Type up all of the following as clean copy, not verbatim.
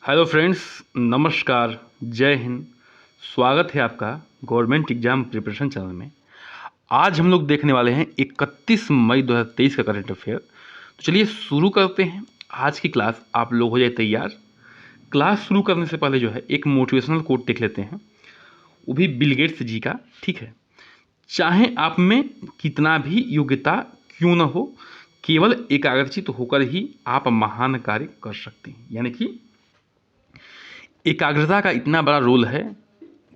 Hello friends, नमस्कार, जय हिंद। स्वागत है आपका गवर्नमेंट एग्जाम प्रिपरेशन चैनल में। आज हम लोग देखने वाले हैं 31 मई 2023 का करंट अफेयर। तो चलिए शुरू करते हैं आज की क्लास। आप लोग हो जाए तैयार। क्लास शुरू करने से पहले जो है एक मोटिवेशनल कोट देख लेते हैं, वो भी बिल गेट्स जी का। ठीक है, चाहे आप में कितना भी योग्यता क्यों न हो, केवल एकाग्रचित होकर ही आप महान कार्य कर सकते हैं। यानी कि एकाग्रता का इतना बड़ा रोल है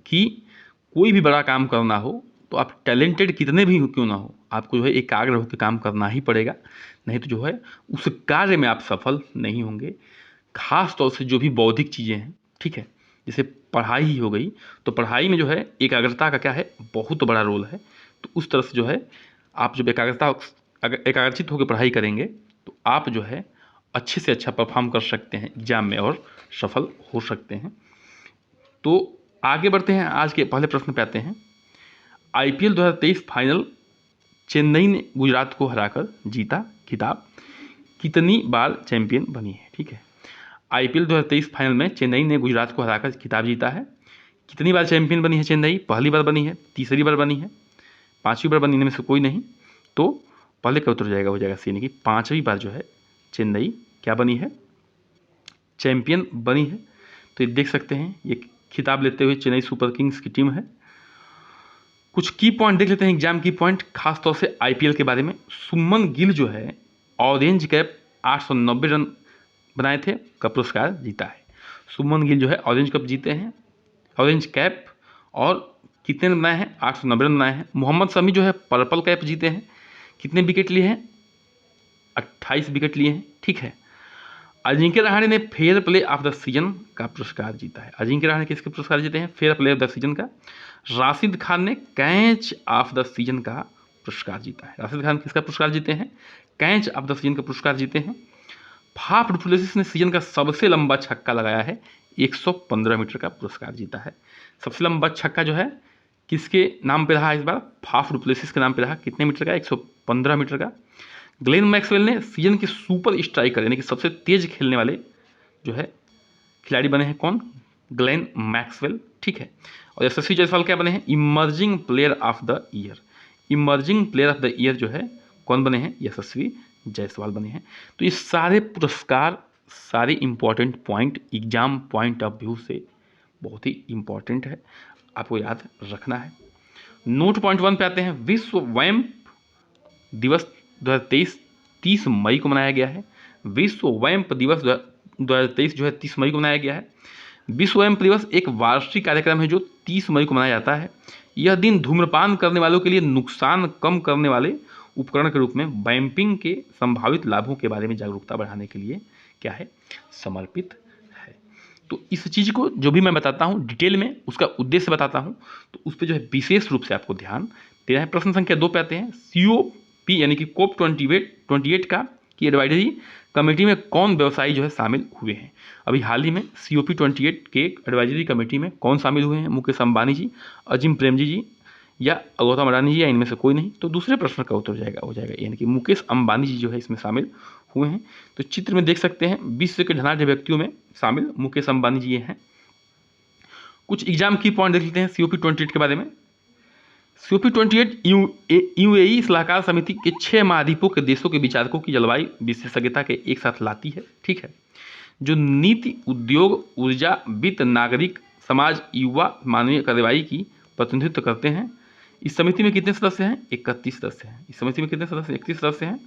कि कोई भी बड़ा काम करना हो तो आप टैलेंटेड कितने भी क्यों ना हो, आपको जो है एकाग्र होकर काम करना ही पड़ेगा। नहीं तो जो है उस कार्य में आप सफल नहीं होंगे। खास तौर से जो भी बौद्धिक चीज़ें हैं, ठीक है, जैसे पढ़ाई ही हो गई, तो पढ़ाई में जो है एकाग्रता का क्या है, बहुत बड़ा रोल है। तो उस तरह से जो है आप जब एकाग्रचित होकर पढ़ाई करेंगे तो आप जो है अच्छे से अच्छा परफॉर्म कर सकते हैं एग्जाम में और सफल हो सकते हैं। तो आगे बढ़ते हैं, आज के पहले प्रश्न पे आते हैं। आईपीएल 2023 फाइनल चेन्नई ने गुजरात को हराकर जीता खिताब, कितनी बार चैंपियन बनी है? ठीक है, आईपीएल 2023 फाइनल में चेन्नई ने गुजरात को हराकर खिताब जीता है। कितनी बार चैंपियन बनी है चेन्नई? पहली बार बनी है, तीसरी बार बनी है, पांचवी बार बनी, इनमें से कोई नहीं। तो पहले का उत्तर हो जाएगा सी, यानी कि पांचवी बार जो है चेन्नई क्या बनी है, चैंपियन बनी है। तो ये देख सकते हैं, ये खिताब लेते हुए चेन्नई सुपर किंग्स की टीम है। कुछ की पॉइंट देख लेते हैं, एग्जाम की पॉइंट, खासतौर से आईपीएल के बारे में। सुमन गिल जो है ऑरेंज कैप 890 रन बनाए थे का पुरस्कार जीता है। सुमन गिल जो है ऑरेंज कप जीते हैं, ऑरेंज कैप, और कितने रन बनाए हैं? 890 रन बनाए हैं। मोहम्मद शमी जो है पर्पल कैप जीते हैं, कितने विकेट लिए हैं? 28 विकेट लिए हैं। ठीक है, अजिंक्य रहाणे ने fair play of the season का पुरस्कार जीता है। अजिंक्य रहाणे किसके पुरस्कार जीते हैं? Fair play of the season का। राशिद खान ने कैच ऑफ द सीजन का पुरस्कार जीता है। राशिद खान किसका पुरस्कार जीते हैं? कैच ऑफ द सीजन का पुरस्कार जीते हैं। फाफ डु प्लेसिस ने सीजन का सबसे लंबा छक्का लगाया है, 115 मीटर का पुरस्कार जीता है। सबसे लंबा छक्का जो है किसके नाम पे रहा इस बार? फाफ डु प्लेसिस के नाम पे रहा। कितने मीटर का? 115 मीटर का। ग्लेन मैक्सवेल ने सीजन के सुपर स्ट्राइकर यानी कि सबसे तेज खेलने वाले जो है खिलाड़ी बने हैं। कौन? Glenn Maxwell. ठीक है, और यशस्वी जायसवाल क्या बने हैं? Emerging player of the year. Emerging player of the year जो है कौन बने हैं? यशस्वी जायसवाल बने हैं। तो ये सारे पुरस्कार, सारे important point exam point of view से बहुत ही इंपॉर्टेंट है, आपको याद रखना है। नोट पॉइंट 1 पे आते हैं। विश्व वैम्प दिवस 2023 30 मई को मनाया गया है। विश्व वैम्प दिवस 2023 जो है 30 मई को मनाया गया है। विश्व वैम्प दिवस एक वार्षिक कार्यक्रम है जो 30 मई को मनाया जाता है। यह दिन धूम्रपान करने वालों के लिए नुकसान कम करने वाले उपकरण के रूप में वैम्पिंग के संभावित लाभों के बारे में जागरूकता बढ़ाने के लिए क्या है? समर्पित है। तो इस चीज़ को जो भी मैं बताता हूँ डिटेल में, उसका उद्देश्य बताता हूँ, तो उस पर जो है विशेष रूप से आपको ध्यान देना है। प्रश्न संख्या 2 पे आते हैं। COP यानी कि COP 28 का की एडवाइजरी कमेटी में कौन व्यवसायी जो है शामिल हुए हैं? अभी हाल ही में COP 28 के एडवाइजरी कमेटी में कौन शामिल हुए हैं? मुकेश अंबानी जी, अजीम प्रेमजी जी, या गौतम अडानी जी, या इनमें से कोई नहीं। तो दूसरे प्रश्न का उत्तर हो जाएगा यानी कि मुकेश अंबानी जी जो है इसमें शामिल हुए हैं। तो चित्र में देख सकते हैं, विश्व के धनाढ्य व्यक्तियों में शामिल मुकेश अंबानी जी ये हैं। कुछ एग्जाम की पॉइंट देख लेते हैं COP 28 के बारे में। COP 28 UAE सलाहकार समिति के 6 महाद्वीपों के देशों के विचारकों की जलवायु विशेषज्ञता के एक साथ लाती है। ठीक है, जो नीति, उद्योग, ऊर्जा, वित्त, नागरिक समाज, युवा, मानवीय कार्रवाई की प्रतिनिधित्व करते हैं। इस समिति में कितने सदस्य हैं? 31 सदस्य हैं। इस समिति में कितने सदस्य? 31 सदस्य हैं।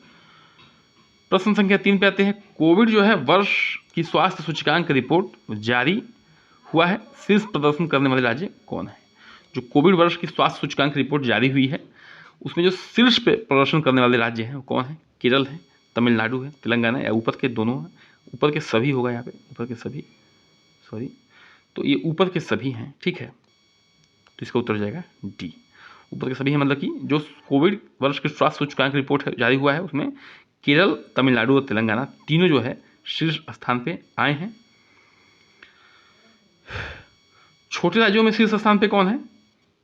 प्रश्न संख्या 3 पे आते हैं। कोविड जो है वर्ष की स्वास्थ्य सूचकांक रिपोर्ट जारी हुआ है, शीर्ष प्रदर्शन करने वाले राज्य कौन है? जो कोविड वर्ष की स्वास्थ्य सूचकांक रिपोर्ट जारी हुई है, उसमें जो शीर्ष पे प्रदर्शन करने वाले राज्य हैं वो कौन है? केरल है, तमिलनाडु है, तेलंगाना, या ऊपर के दोनों हैं? ऊपर के सभी होगा यहाँ पे, ऊपर के सभी, सॉरी, तो ये ऊपर के सभी हैं। ठीक है, तो इसका उत्तर हो जाएगा डी, ऊपर के सभी हैं। मतलब कि जो कोविड वर्ष के स्वास्थ्य सूचकांक रिपोर्ट जारी हुआ है उसमें केरल, तमिलनाडु और तेलंगाना तीनों जो है शीर्ष स्थान पे आए हैं। छोटे राज्यों में शीर्ष स्थान पे कौन है?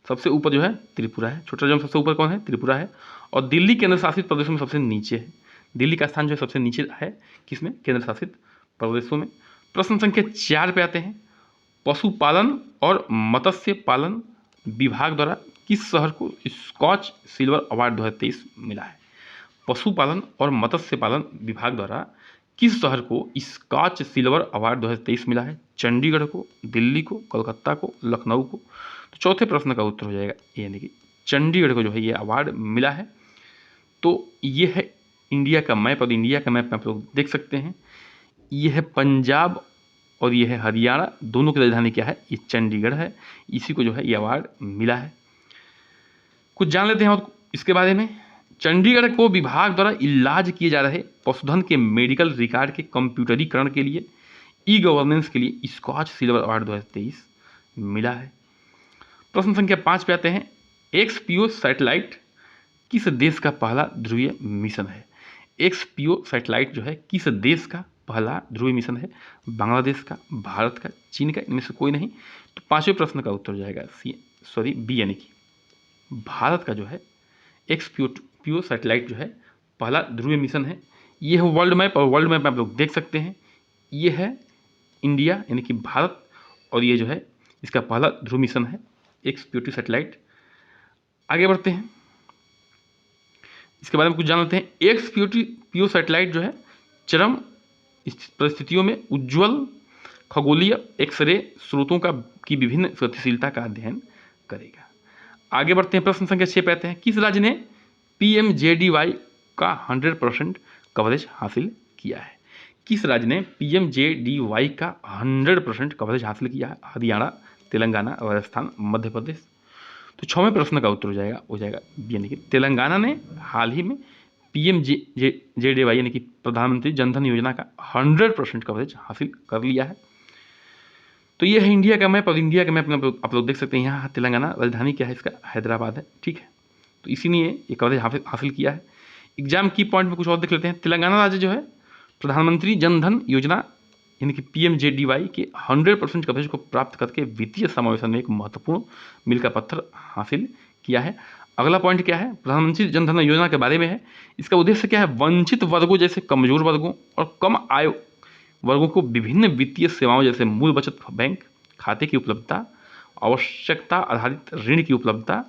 सबसे ऊपर जो है त्रिपुरा है। छोटे राज्यों में सबसे ऊपर कौन है? त्रिपुरा है। और दिल्ली केंद्र शासित प्रदेशों में सबसे नीचे है। दिल्ली का स्थान जो है सबसे नीचे है, किसमें? केंद्र शासित प्रदेशों में। प्रश्न संख्या 4 पे आते हैं। पशुपालन और मत्स्य पालन विभाग द्वारा किस शहर को स्कॉच सिल्वर अवार्ड 2023 मिला है? पशुपालन और मत्स्य पालन विभाग द्वारा किस शहर को स्कॉच सिल्वर अवार्ड 2023 मिला है? चंडीगढ़ को, दिल्ली को, कोलकाता को, लखनऊ को? तो चौथे प्रश्न का उत्तर हो जाएगा यानी कि चंडीगढ़ को जो है ये अवार्ड मिला है। तो ये है इंडिया का मैप, और इंडिया का मैप में आप लोग देख सकते हैं ये है पंजाब और ये है हरियाणा, दोनों की राजधानी क्या है? ये चंडीगढ़ है। इसी को जो है ये अवार्ड मिला है। कुछ जान लेते हैं और इसके बारे में। चंडीगढ़ को विभाग द्वारा इलाज किए जा रहे पशुधन के मेडिकल रिकॉर्ड के कंप्यूटरीकरण के लिए ई गवर्नेंस के लिए स्कॉच सिल्वर अवार्ड 2023 मिला है। प्रश्न संख्या 5 पे आते हैं। एक्सपीओ सैटेलाइट किस देश का पहला ध्रुवीय मिशन है? एक्सपीओ सैटेलाइट जो है किस देश का पहला ध्रुवीय मिशन है? बांग्लादेश का, भारत का, चीन का? इनमें से कोई नहीं। तो पांचवें प्रश्न का उत्तर हो जाएगा बी यानी कि भारत का जो है एक्सपीओ सैटेलाइट जो है पहला ध्रुवीय मिशन है। ये है वर्ल्ड मैप, और वर्ल्ड मैप में आप लोग देख सकते हैं ये है इंडिया यानी कि भारत, और ये जो है इसका पहला ध्रुव मिशन है एक्सपीओ सैटेलाइट। आगे बढ़ते हैं, इसके बारे में कुछ जान लेते हैं। एक्सपीओ सैटेलाइट जो है चरम परिस्थितियों में उज्ज्वल खगोलीय एक्सरे स्रोतों की विभिन्न गतिशीलता का अध्ययन करेगा। आगे बढ़ते हैं, प्रश्न संख्या 6 पे आते हैं। किस राज्य ने PMJDY का 100% कवरेज हासिल किया है? किस राज्य ने PMJDY का 100% कवरेज हासिल किया है? हरियाणा, तेलंगाना, राजस्थान, मध्य प्रदेश? तो 6वें प्रश्न का उत्तर हो जाएगा यानी कि तेलंगाना ने हाल ही में PMJDY यानी कि प्रधानमंत्री जनधन योजना का 100% कवरेज हासिल कर लिया है। तो ये है इंडिया का मैप, और इंडिया के मैप में आप लोग देख सकते हैं यहाँ तेलंगाना, राजधानी क्या है इसका? हैदराबाद है, ठीक है। तो इसीलिए ये कवरेज हासिल किया है। एग्जाम की पॉइंट में कुछ और देख लेते हैं। तेलंगाना राज्य जो है प्रधानमंत्री जनधन योजना यानी कि PMJDY के 100% कवरेज को प्राप्त करके वित्तीय समावेशन में एक महत्वपूर्ण मील का पत्थर हासिल किया है। अगला पॉइंट क्या है? प्रधानमंत्री जनधन योजना के बारे में है। इसका उद्देश्य क्या है? वंचित वर्गों जैसे कमजोर वर्गों और कम आय वर्गों को विभिन्न वित्तीय सेवाओं जैसे मूल बचत बैंक खाते की उपलब्धता, आवश्यकता आधारित ऋण की उपलब्धता,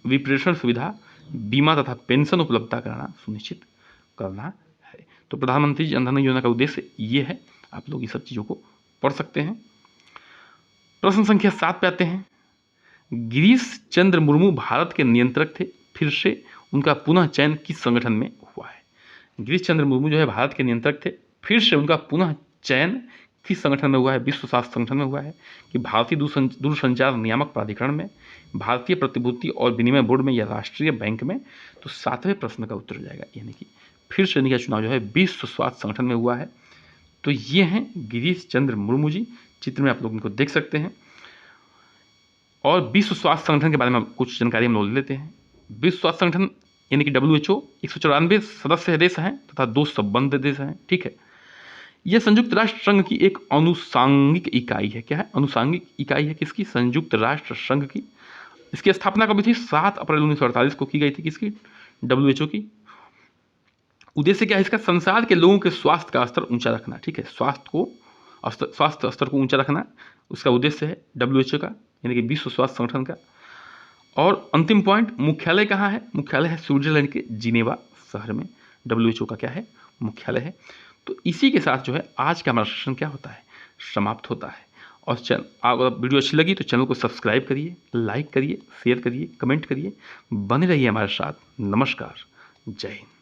विप्रेषण सुविधा, बीमा तथा पेंशन उपलब्धता कराना सुनिश्चित करना है। तो प्रधानमंत्री जनधन योजना का उद्देश्य ये है। आप लोग ये सब चीज़ों को पढ़ सकते हैं। प्रश्न संख्या 7 पे आते हैं। गिरीश चंद्र मुर्मू भारत के नियंत्रक थे, फिर से उनका पुनः चयन किस संगठन में हुआ है? गिरीश चंद्र मुर्मू जो है भारत के नियंत्रक थे, फिर से उनका पुनः चयन किस संगठन में हुआ है? विश्व स्वास्थ्य संगठन में हुआ है कि भारतीय दूरसंचार नियामक प्राधिकरण में, भारतीय प्रतिभूति और विनिमय बोर्ड में, या राष्ट्रीय बैंक में? तो 7वें प्रश्न का उत्तर हो जाएगा यानी कि फिर से इनका चुनाव जो है विश्व स्वास्थ्य संगठन में हुआ है। तो ये हैं गिरीश चंद्र मुर्मू जी, चित्र में आप लोग इनको देख सकते हैं। और विश्व स्वास्थ्य संगठन के बारे में कुछ जानकारी हम लोग ले लेते हैं। विश्व स्वास्थ्य संगठन यानी कि WHO 194 सदस्य देश हैं तथा 2 संबद्ध देश हैं, ठीक है। यह संयुक्त राष्ट्र संघ की एक अनुसांगिक इकाई है। क्या है? अनुसांगिक इकाई है किसकी? संयुक्त राष्ट्र संघ की। इसकी स्थापना कब थी? 7 अप्रैल 1948 को की गई थी। किसकी? WHO की। उद्देश्य क्या है इसका? संसार के लोगों के स्वास्थ्य का स्तर ऊंचा रखना, ठीक है। स्वास्थ्य स्तर को ऊंचा रखना उसका उद्देश्य है WHO का यानी कि विश्व स्वास्थ्य संगठन का। और अंतिम पॉइंट, मुख्यालय कहाँ है? मुख्यालय है स्विट्जरलैंड के जिनेवा शहर में WHO का क्या है? मुख्यालय है। तो इसी के साथ जो है आज का हमारा सेशन क्या होता है? समाप्त होता है। और अगर वीडियो अच्छी लगी तो चैनल को सब्सक्राइब करिए, लाइक करिए, शेयर करिए, कमेंट करिए, बने रहिए हमारे साथ। नमस्कार, जय हिंद।